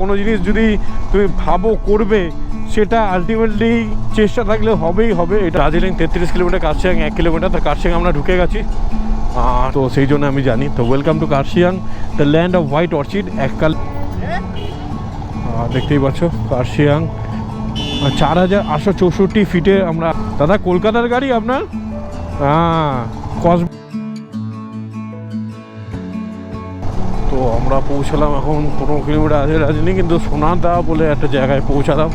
কোনো জিনিস যদি তুমি ভাবো করবে, সেটা আলটিমেটলি চেষ্টা থাকলে হবেই হবে। এটা দার্জিলিং 33 কিলোমিটার, কার্শিয়াং 1 কিলোমিটার। তো কার্শিয়াং আমরা ঢুকে গেছি, তো সেই জন্য আমি জানি। তো welcome to Kurseong, the land of white orchid. এককাল দেখতেই পাচ্ছ কার্শিয়াং 4864 ফিটে আমরা। দাদা কলকাতার গাড়ি আপনার? তো আমরা পৌঁছালাম, এখন 15 কিলোমিটার আছে দার্জিলিং, কিন্তু সোনাদা বলে একটা জায়গায় পৌঁছালাম।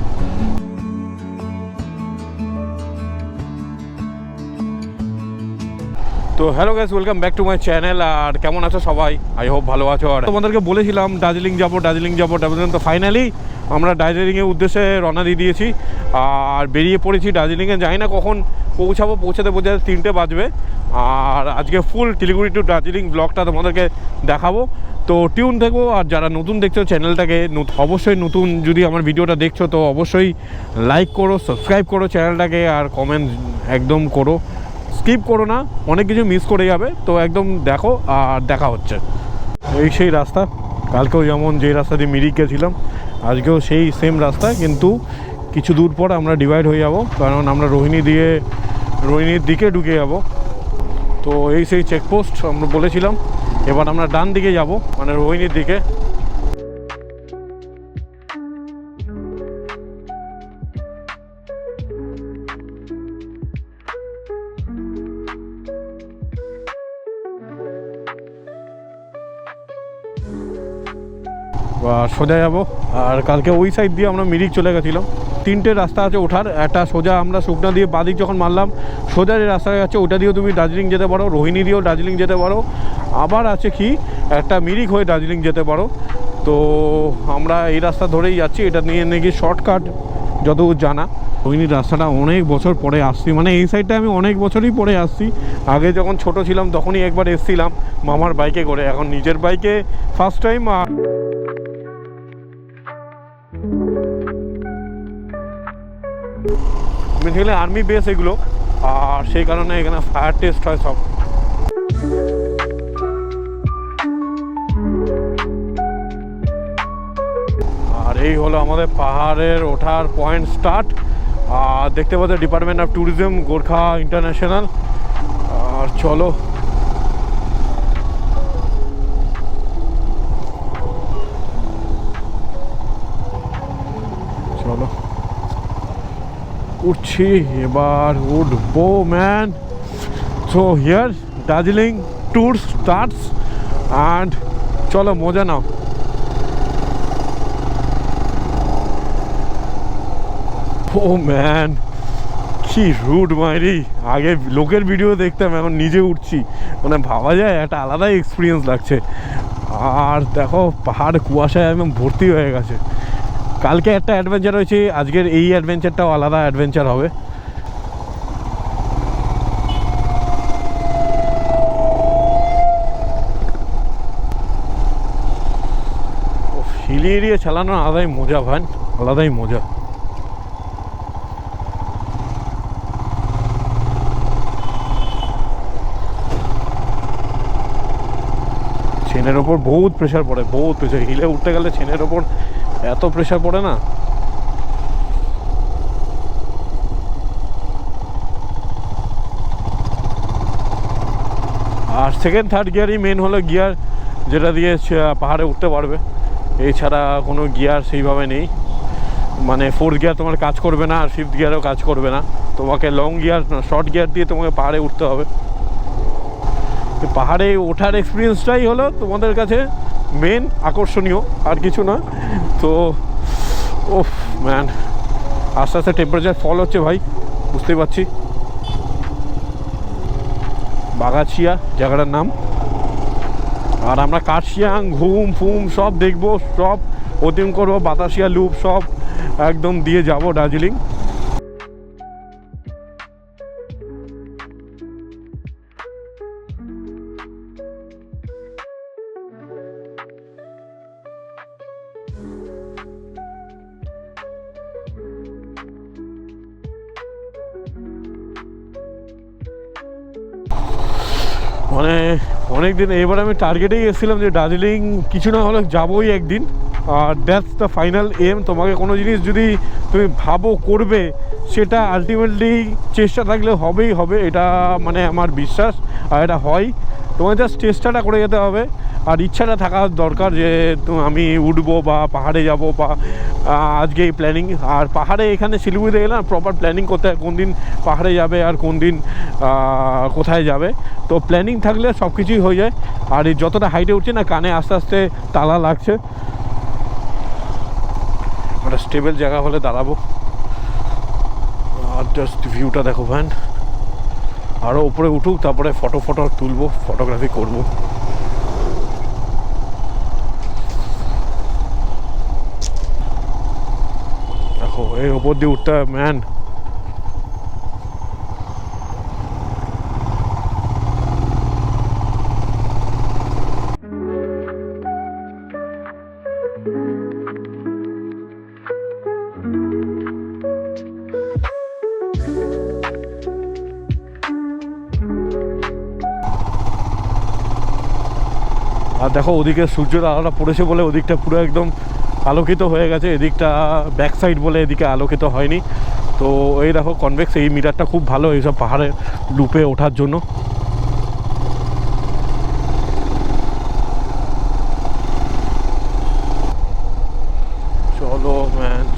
তো hello guys, welcome back to my channel. আর কেমন আছো সবাই? আই হোপ ভালো আছো। আর তোমাদেরকে বলেছিলাম দার্জিলিং যাবো। তো ফাইনালি আমরা দার্জিলিংয়ের উদ্দেশ্যে রওনা দিয়ে দিয়েছি আর বেরিয়ে পড়েছি দার্জিলিংয়ে। জানি না কখন পৌঁছাতে 3টে বাজবে। আর আজকে ফুল শিলিগুড়ি টু দার্জিলিং ব্লগটা তোমাদেরকে দেখাবো, তো টিউন থাকবো। আর যারা নতুন দেখছো চ্যানেলটাকে, অবশ্যই নতুন যদি আমার ভিডিওটা দেখছো তো অবশ্যই লাইক করো, সাবস্ক্রাইব করো চ্যানেলটাকে, আর কমেন্ট একদম করো, স্কিপ করো না, অনেক কিছু মিস করে যাবে। তো একদম দেখো আর দেখা হচ্ছে। এই সেই রাস্তা, কালকেও যেমন যে রাস্তা দিয়ে মিরিক গেছিলাম, আজকেও সেই সেম রাস্তা, কিন্তু কিছু দূর পর আমরা ডিভাইড হয়ে যাব, কারণ আমরা রোহিণীর দিকে ঢুকে যাব। তো এই সেই চেকপোস্ট আমরা বলেছিলাম, এবার আমরা ডান দিকে যাব, মানে রোহিণীর দিকে। সোজা যাবো। আর কালকে ওই সাইড দিয়ে আমরা মিরিক চলে গেছিলাম। 3টে রাস্তা আছে ওঠার। একটা সোজা আমরা শুকনা দিয়ে বাদিক যখন মারলাম, সোজা যে রাস্তা আছে ওটা দিয়েও তুমি দার্জিলিং যেতে পারো, রোহিণী দিয়েও দার্জিলিং যেতে পারো। আবার আছে কি একটা মিরিক হয়ে দার্জিলিং যেতে পারো। তো আমরা এই রাস্তা ধরেই যাচ্ছি, এটা নিয়ে নাকি শর্টকাট যতদূর জানা। রোহিণীর রাস্তাটা অনেক বছর পরে আসছি, মানে এই সাইডটা আমি অনেক বছরই পরে আসছি। আগে যখন ছোট ছিলাম তখনই একবার এসছিলাম মামার বাইকে করে, এখন নিজের বাইকে first time. Basically army base এগুলো, আর সেই কারণে এখানে ফায়ার টেস্ট হয় সব। আর এই হলো আমাদের পাহাড়ের ওঠার পয়েন্ট স্টার্ট। আর দেখতে পাচ্ছি department of tourism Gorkha international. আর চলো উঠছি, এবার উঠবো man. So here Darjeeling tour starts and চলো মজা নাও। ও ম্যান, কি রুট মাইরি। আগে লোকের ভিডিও দেখতাম, এখন নিজে উঠছি, মানে ভাবা যায় একটা আলাদাই এক্সপিরিয়েন্স লাগছে। আর দেখো পাহাড় কুয়াশায় একদম ভর্তি হয়ে গেছে। কালকে একটা অ্যাডভেঞ্চার হয়েছে, আজকের এই অ্যাডভেঞ্চারটাও আলাদা অ্যাডভেঞ্চার হবে। হিলি এরিয়া চালানো আলাদাই মজা ভাই, আলাদাই মজা। চেনের ওপর বহুত প্রেশার পড়ে, বহুত প্রেশার। হিলে উঠতে গেলে চেনের ওপর এত প্রেশার পড়ে না। আর সেকেন্ড থার্ড গিয়ারই মেন হলো গিয়ার, যেটা দিয়ে পাহাড়ে উঠতে পারবে। এছাড়া কোনো গিয়ার সেইভাবে নেই, মানে ফোর্থ গিয়ার তোমার কাজ করবে না, আর ফিফথ গিয়ারও কাজ করবে না। তোমাকে লং গিয়ার, শর্ট গিয়ার দিয়ে তোমাকে পাহাড়ে উঠতে হবে। পাহাড়ে ওঠার এক্সপিরিয়েন্সটাই হলো তোমাদের কাছে মেন আকর্ষণীয়, আর কিছু না। তো ওফ ম্যান, আস্তে আস্তে টেম্পারেচার ফল হচ্ছে ভাই, বুঝতেই পারছি। বাগাছিয়া জায়গাটার নাম। আর আমরা কার্শিয়াং ঘুম ফুম সব দেখবো, সব অতিম করবো, বাতাসিয়া লুপ সব একদম দিয়ে যাব দার্জিলিং। মানে অনেক দিন, এবার আমি টার্গেটেই এসেছিলাম যে দার্জিলিং কিছু না হলে যাবোই একদিন। That's the final aim. তোমাকে কোনো জিনিস যদি তুমি ভাবো করবে, সেটা আলটিমেটলি চেষ্টা থাকলে হবেই হবে, এটা মানে আমার বিশ্বাস, আর এটা হয়। তোমাকে জাস্ট চেষ্টাটা করে যেতে হবে, আর ইচ্ছাটা থাকা দরকার যে আমি উঠবো বা পাহাড়ে যাব, বা আজকে এই প্ল্যানিং। আর পাহাড়ে এখানে শিলিগুড়িতে গেলে না প্রপার প্ল্যানিং করতে হয়, কোন দিন পাহাড়ে যাবে আর কোন দিন কোথায় যাবে। তো প্ল্যানিং থাকলে সব কিছুই হয়ে যায়। আর এই যতটা হাইটে উঠছে না, কানে আস্তে আস্তে তালা লাগছে। একটা স্টেবল জায়গা হলে দাঁড়াবো। আর জাস্ট ভিউটা দেখো ভ্যান, আরও উপরে উঠুক, তারপরে ফটো তুলবো, ফটোগ্রাফি করবো। দেখো এর ওপর দিয়ে উঠতে হয় ম্যান। আর দেখো ওদিকে সূর্যের আলোটা পড়েছে বলে ওদিকটা পুরো একদম আলোকিত হয়ে গেছে, এদিকটা ব্যাক সাইড বলে এদিকে আলোকিত হয়নি। তো এই দেখো কনভেক্স, এই মিটারটা খুব ভালো এইসব পাহাড়ে লুপে ওঠার জন্য।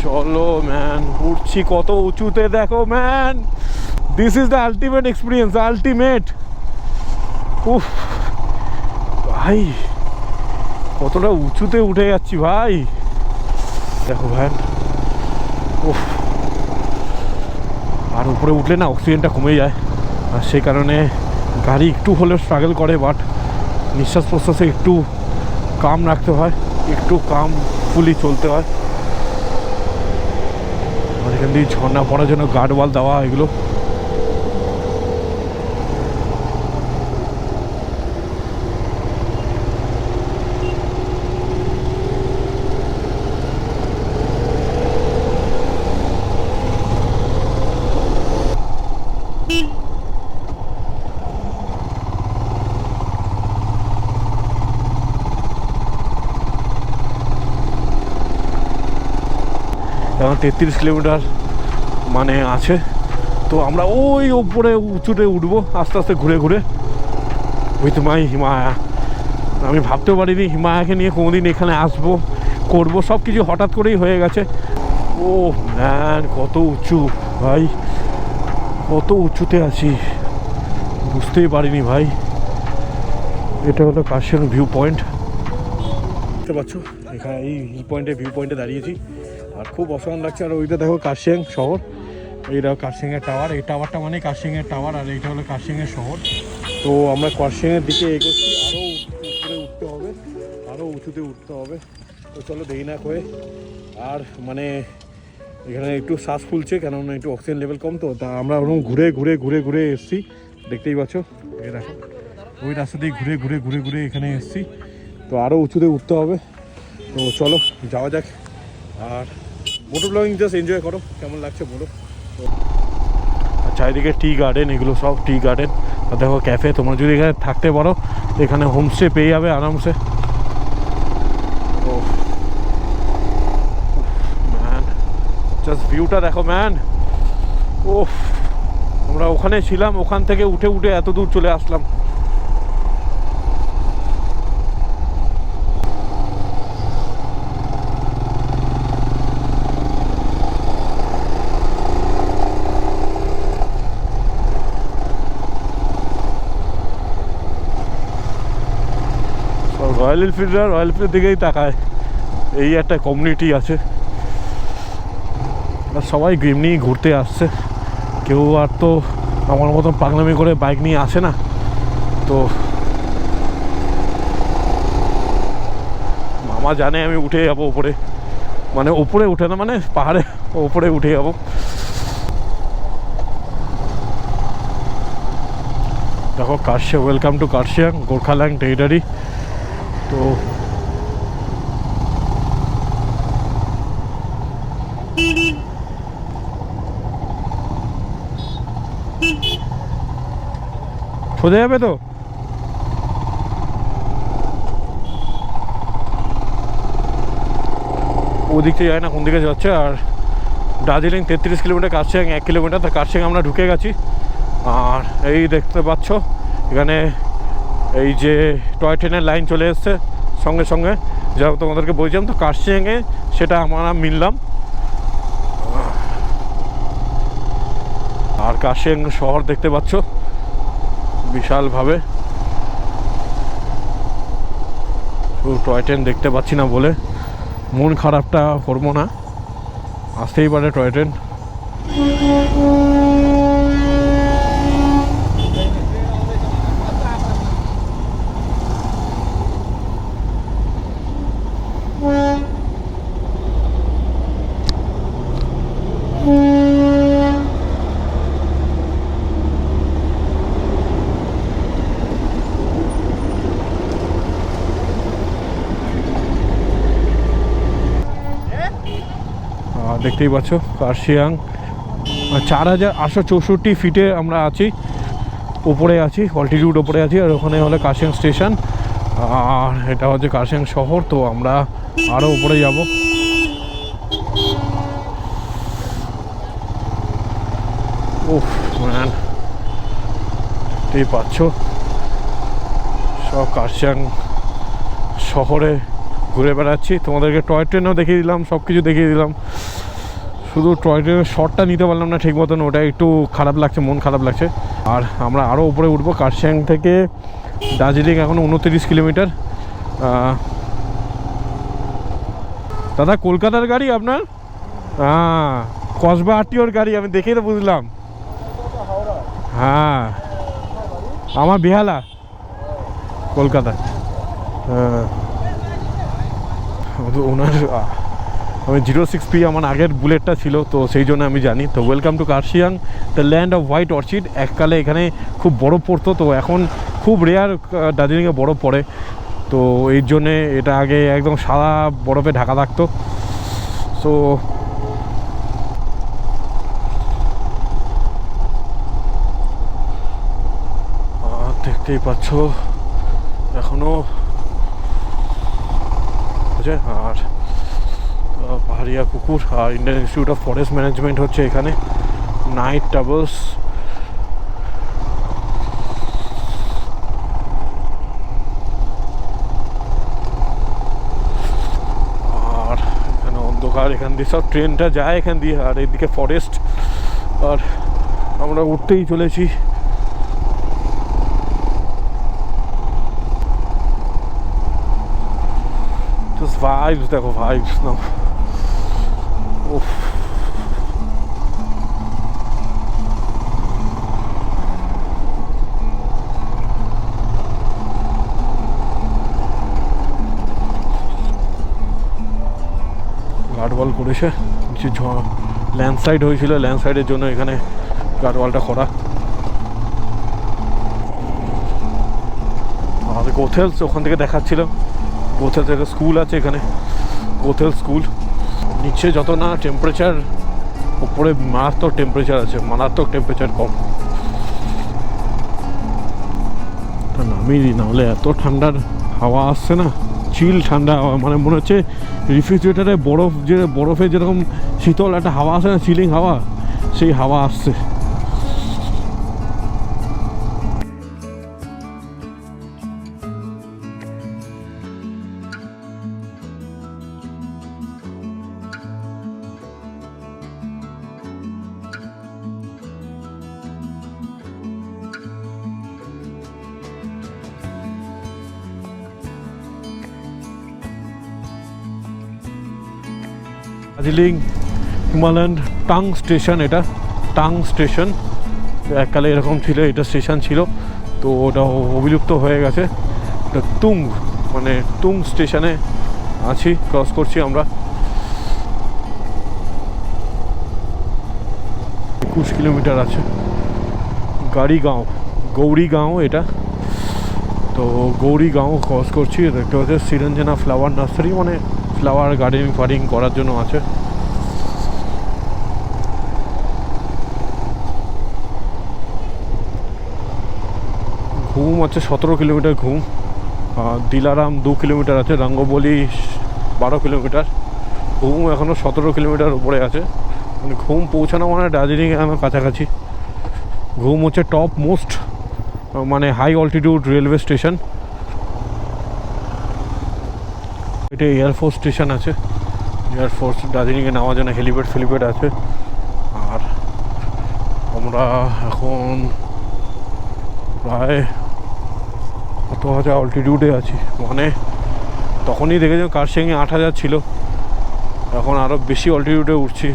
চলো ম্যান উঠছি কত উঁচুতে, দেখো man, this is the ultimate experience, ultimate. উফ ভাই, কতটা উঁচুতে উঠে যাচ্ছি ভাই, দেখো ভ্যান। উফ, আর উপরে উঠলে না অক্সিজেনটা কমে যায়, আর সেই কারণে গাড়ি একটু হলেও স্ট্রাগল করে, বাট নিঃশ্বাস প্রশ্বাসে একটু কাম রাখতে হয়, একটু কাম ফুলি চলতে হয়। আর এখান দিয়ে ঝর্ণা পড়ার জন্য গার্ডওয়াল দেওয়া এগুলো। এখন 33 কিলোমিটার মানে আছে, তো আমরা ওই ওপরে উঁচুতে উঠবো আস্তে আস্তে ঘুরে ঘুরে উইথ মাই হিমালয়া। আমি ভাবতেও পারিনি হিমালয়াকে নিয়ে কোনোদিন এখানে আসবো, করবো, সব কিছু হঠাৎ করেই হয়ে গেছে। ও ম্যান, কত উঁচু ভাই, কত উঁচুতে আছি বুঝতেই পারিনি ভাই। এটা হলো কার্শিয়াং ভিউ পয়েন্ট, দেখতে পাচ্ছ এখানে এই হিল পয়েন্টে, ভিউ পয়েন্টে দাঁড়িয়েছি, আর খুব অসাধারণ লাগছে। আর ওইটা দেখো কার্শিয়াং শহর, এইটা কার্শিয়াংয়ের টাওয়ার, এই টাওয়ারটা মানে কার্শিয়াংয়ের টাওয়ার, আর এইটা হলো কার্শিয়াংয়ের শহর। তো আমরা কার্শিয়াংয়ের দিকে এগোচ্ছি, আরও উপরে উঠতে হবে, আরও উঁচুতে উঠতে হবে। তো চলো দেরি না করে, আর মানে এখানে একটু শ্বাস ফুলছে, কেননা একটু অক্সিজেন লেভেল কম, তো তা আমরা ওরকম ঘুরে ঘুরে ঘুরে ঘুরে এসেছি, দেখতেই পাচ্ছ। এই দেখো ওই রাস্তা দিয়ে ঘুরে ঘুরে ঘুরে ঘুরে এখানে এসেছি, তো আরও উঁচুতে উঠতে হবে। তো চলো যাওয়া যাক, আর মোটো ব্লগিং জাস্ট এনজয় করো, কেমন লাগছে বলো। তো চারিদিকে টি গার্ডেন, এগুলো সব টি গার্ডেন। আর দেখো ক্যাফে, তোমরা যদি এখানে থাকতে পারো এখানে হোমস্টে পেয়ে যাবে আরামসে। ও ম্যান, জাস্ট ভিউটা দেখো ম্যান। ও আমরা ওখানে ছিলাম, ওখান থেকে উঠে উঠে এত দূর চলে আসলাম। রয়্যাল এনফিল্ডরা রয়্যাল এনফিল্ডের দিকেই তাকায়, এই একটা কমিউনিটি আছে, আর সবাই এমনি ঘুরতে আসছে, কেউ আর তো আমার মতন পাগলামি করে বাইক নিয়ে আসে না। তো মামা জানে আমি উঠে যাবো ওপরে, মানে ওপরে উঠে না, মানে পাহাড়ে ওপরে উঠে যাবো। দেখো Kurseong, welcome to Kurseong Gorkhaland territory. তো সোজা যাবে তো, ওদিক থেকে যায় না কোন দিকে যাচ্ছে। আর দার্জিলিং 33 কিলোমিটার, কার্শিয়াং 1 কিলোমিটার। তা কার্শিয়াং আমরা ঢুকে গেছি। আর এই দেখতে পাচ্ছ এখানে এই যে টয় ট্রেনের লাইন চলে এসছে সঙ্গে সঙ্গে, যা তোমাদেরকে বলছিলাম। তো কার্শিয়াংয়ে সেটা আমরা মিললাম। আর কার্শিয়াং শহর দেখতে পাচ্ছ বিশালভাবে। টয় ট্রেন দেখতে পাচ্ছি না বলে মন খারাপটা করবো না, আসতেই পারে টয় ট্রেন। দেখতেই পাচ্ছ কার্শিয়াং 4864 ফিটে আমরা আছি, ওপরে আছি, অল্টিটিউড ওপরে আছি। আর ওখানে হলো কার্শিয়াং স্টেশন, আর এটা হচ্ছে কার্শিয়াং শহর। তো আমরা আরও উপরে যাব। উফ ম্যান, দেখতেই পাচ্ছ সব কার্শিয়াং শহরে ঘুরে বেড়াচ্ছি। তোমাদেরকে টয় ট্রেনও দেখিয়ে দিলাম, সব কিছু দেখিয়ে দিলাম। শুধু টয় ট্রেনের শটটা নিতে পারলাম না ঠিক মতন, ওটা একটু খারাপ লাগছে, মন খারাপ লাগছে। আর আমরা আরও উপরে উঠবো। কার্শিয়াং থেকে দার্জিলিং এখনও 29 কিলোমিটার। দাদা কলকাতার গাড়ি আপনার? হ্যাঁ, কসবা আরটিওর গাড়ি, আমি দেখেই তো বুঝলাম। হ্যাঁ, আমার বেহালা, কলকাতা। হ্যাঁ, ওনার আমি 06P আমার আগের বুলেটটা ছিল, তো সেই জন্য আমি জানি। তো welcome to Kurseong, the land of white Orchid. এককালে এখানে খুব বরফ পড়তো, তো এখন খুব রেয়ার দার্জিলিংয়ে বরফ পড়ে। তো এই জন্যে এটা আগে একদম সাদা বরফে ঢাকা থাকতো। সো দেখতেই পাচ্ছ এখনো। আর পাহাড়িয়া পুকুর আর Indian institute of forest management হচ্ছে এখানে। নাইট ট্রাভেলস, আর এখানে অন্ধকার। এখান দিয়ে সব ট্রেনটা যায় এখান দিয়ে, আর এদিকে ফরেস্ট। আর আমরা উঠতেই চলেছি। ভাইবস দেখো, ভাইবস নাও। উফ, গার্ডওয়াল করেছে। কিছু ল্যান্ডস্লাইড হয়েছিল, ল্যান্ডস্লাইডের জন্য এখানে গার্ডওয়ালটা করা। আর গোথেলস ওখান থেকে দেখাচ্ছিল। গোথেলস একটা স্কুল আছে এখানে, গোথেল স্কুল। নিচে যত না টেম্পারেচার, উপরে মারাত্মক টেম্পারেচার আছে, মারাত্মক টেম্পারেচার কম। নামিয়ে নাহলে এত ঠান্ডার হাওয়া আসছে না, চিল ঠান্ডা হাওয়া। মানে মনে হচ্ছে রেফ্রিজারেটারে বরফে যেরকম শীতল একটা হাওয়া আসে না, চিলিং হাওয়া, সেই হাওয়া আসছে। দার্জিলিং হিমালয়ান টাং স্টেশন, এটা টাং স্টেশন। এককালে এরকম ছিল, এটা স্টেশন ছিল, তো ওটা অবিলুপ্ত হয়ে গেছে। এটা তুং, মানে তুং স্টেশনে আছি, ক্রস করছি আমরা। 21 কিলোমিটার আছে। গাড়িগাঁও, গৌরীগাঁও এটা। তো গৌরীগাঁও ক্রস করছি। দেখতে হচ্ছে সিরঞ্জনা ফ্লাওয়ার নার্সারি, মানে ফ্লাওয়ার গার্ডেনিং ফার্ডিং করার জন্য আছে। ঘুম আছে 17 কিলোমিটার ঘুম। দিলারাম 2 কিলোমিটার আছে, রঙ্গবলি 12 কিলোমিটার। ঘুম এখনও 17 কিলোমিটার উপরে আছে, মানে ঘুম পৌঁছানো মানে দার্জিলিংয়ে আমার কাছাকাছি। ঘুম হচ্ছে টপ মোস্ট মানে হাই অল্টিটিউড রেলওয়ে স্টেশন। এটা এয়ারফোর্স স্টেশন আছে, এয়ারফোর্স দার্জিলিংয়ে নামার জন্য হেলিপ্যাড ফেলিপ্যাড আছে। আর আমরা এখন প্রায় কত হাজার অল্টিটিউডে আছি, মানে তখনই দেখেছিলাম কার্শিয়াংয়ে 8,000 ছিল, এখন আরও বেশি অল্টিটিউডে উঠছি।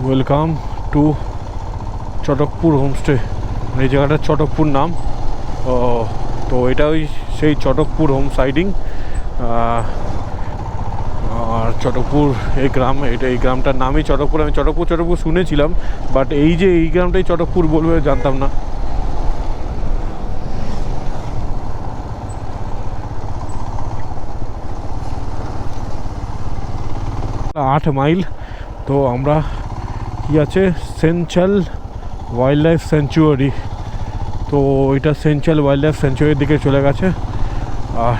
ওয়েলকাম টু চটকপুর হোমস্টে, এই জায়গাটার চটকপুর নাম। তো এটা ওই সেই চটকপুর হোম সাইডিং। আর চটকপুর এই গ্রাম, এই গ্রামটার নামই চটকপুর। আমি চটকপুর শুনেছিলাম, বাট এই যে এই গ্রামটাই চটকপুর বলবে জানতাম না। 8 মাইল। তো আমরা কি আছে সেঞ্চাল ওয়াইল্ড লাইফ স্যাংচুয়ারি, তো এটা সেঞ্চাল ওয়াইল্ড লাইফ স্যাংচুয়ারির দিকে চলে গেছে। আর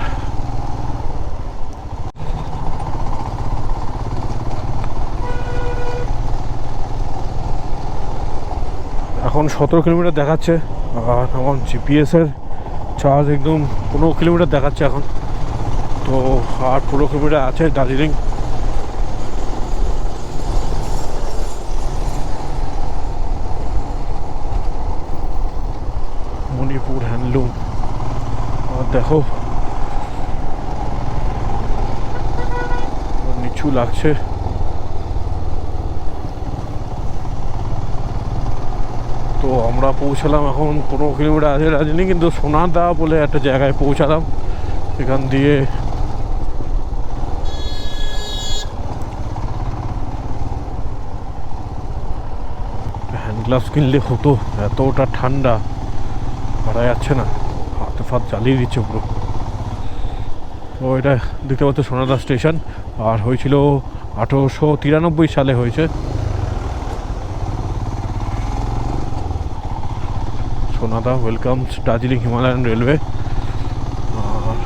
এখন 17 কিলোমিটার দেখাচ্ছে, আর আমার জিপিএসের চার্জ একদম 15 কিলোমিটার দেখাচ্ছে এখন। তো আর 15 কিলোমিটার আছে দার্জিলিং। মণিপুর হ্যান্ডলুম, আর দেখো নিচু লাগছে। তো আমরা পৌঁছালাম, এখন 15 কিলোমিটার আছে দার্জিলিং, কিন্তু সোনাদা বলে একটা জায়গায় পৌঁছালাম। এখান দিয়ে হ্যান্ড গ্লাভস কিনলে হতো, এতটা ঠান্ডা পারা যাচ্ছে না, হাতে ফাত জ্বালিয়ে দিচ্ছে পুরো। তো এটা দেখতে পাচ্ছ সোনাদা স্টেশন, আর হয়েছিল 1893 সালে হয়েছে। সোনাদা ওয়েলকামস দার্জিলিং হিমালয়ান রেলওয়ে। আর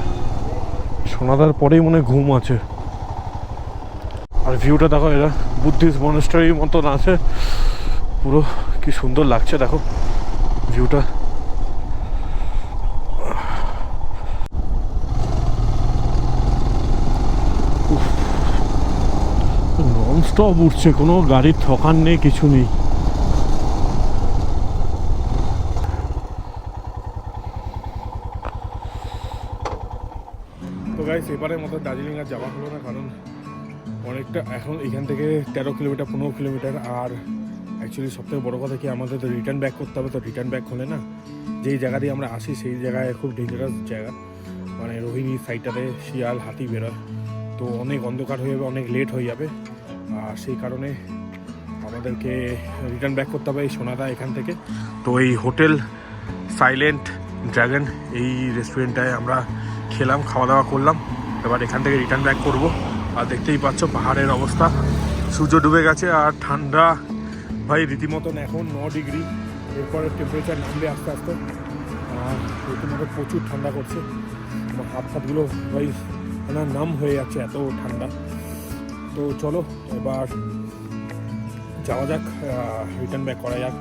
সোনাদার পরেই মনে ঘুম আছে। আর ভিউটা দেখো, এরা বুদ্ধিস্ট মনেস্টারির মতন আছে, পুরো কি সুন্দর লাগছে দেখো ভিউটা। নন স্টপ উঠছে, কোনো গাড়ির ঠকান নেই, কিছু নেই। তো গাইস এবারের মতো দার্জিলিং আর যাওয়া হলো না, কারণ অনেকটা এখন এখান থেকে 13 কিলোমিটার 15 কিলোমিটার। আর অ্যাকচুয়ালি সবথেকে বড়ো কথা কি, আমাদের তো রিটার্ন ব্যাক করতে হবে। তো রিটার্ন ব্যাক হলে না, যেই জায়গা দিয়ে আমরা আসি সেই জায়গায় খুব ডেঞ্জারাস জায়গা, মানে রোহিণী সাইডটাতে শিয়াল হাতি বেরোয়, তো অনেক অন্ধকার হয়ে যাবে, অনেক লেট হয়ে যাবে। আর সেই কারণে আমাদেরকে রিটার্ন ব্যাক করতে হবে এই সোনাদা এখান থেকে। তো এই হোটেল সাইলেন্ট ড্রাগন এই রেস্টুরেন্টটায় আমরা খেলাম, খাওয়া দাওয়া করলাম। এবার এখান থেকে রিটার্ন ব্যাক করব। আর দেখতেই পাচ্ছ পাহাড়ের অবস্থা, সূর্য ডুবে গেছে আর ঠান্ডা ভাই রীতিমতন। এখন 9 ডিগ্রি, এরপরে টেম্পারেচার নামবে আস্তে আস্তে। আর রীতিমতো প্রচুর ঠান্ডা করছে, আমার হাত ফাতগুলো ভাই নাম হয়ে যাচ্ছে, এত ঠান্ডা। তো চলো এবার যাওয়া যাক, রিটার্ন ব্যাক করা যাক।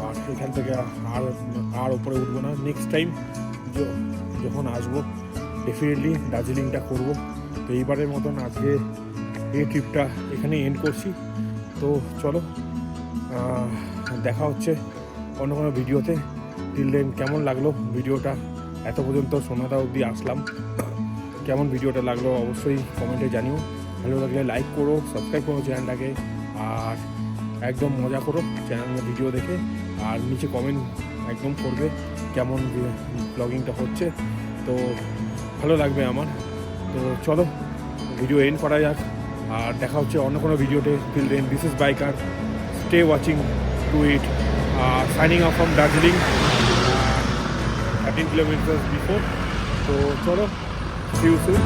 আর এখান থেকে আর উপরে উঠবো না। নেক্সট টাইম যখন আসবো ডেফিনেটলি দার্জিলিংটা করব। তো এইবারের মতন আজকে এই ট্রিপটা এখানে এন্ড করছি। তো চলো দেখা হচ্ছে অন্য কোনো ভিডিওতে। টিল দেন কেমন লাগলো ভিডিওটা, এত পর্যন্ত সোনাদা অবধি আসলাম, কেমন ভিডিওটা লাগলো অবশ্যই কমেন্টে জানিও। ভালো লাগলে লাইক করো, সাবস্ক্রাইব করো চ্যানেলটাকে, আর একদম মজা করো চ্যানেলের ভিডিও দেখে। আর নিচে কমেন্ট একদম করবে কেমন ব্লগিংটা হচ্ছে, তো ভালো লাগবে আমার। তো চলো ভিডিও এন্ড করা যাক, আর দেখা হচ্ছে অন্য কোনো ভিডিওতে। Till then this is biker, stay watching to it, signing off from Darjeeling 13 kilometre before. তো চলো, see you soon.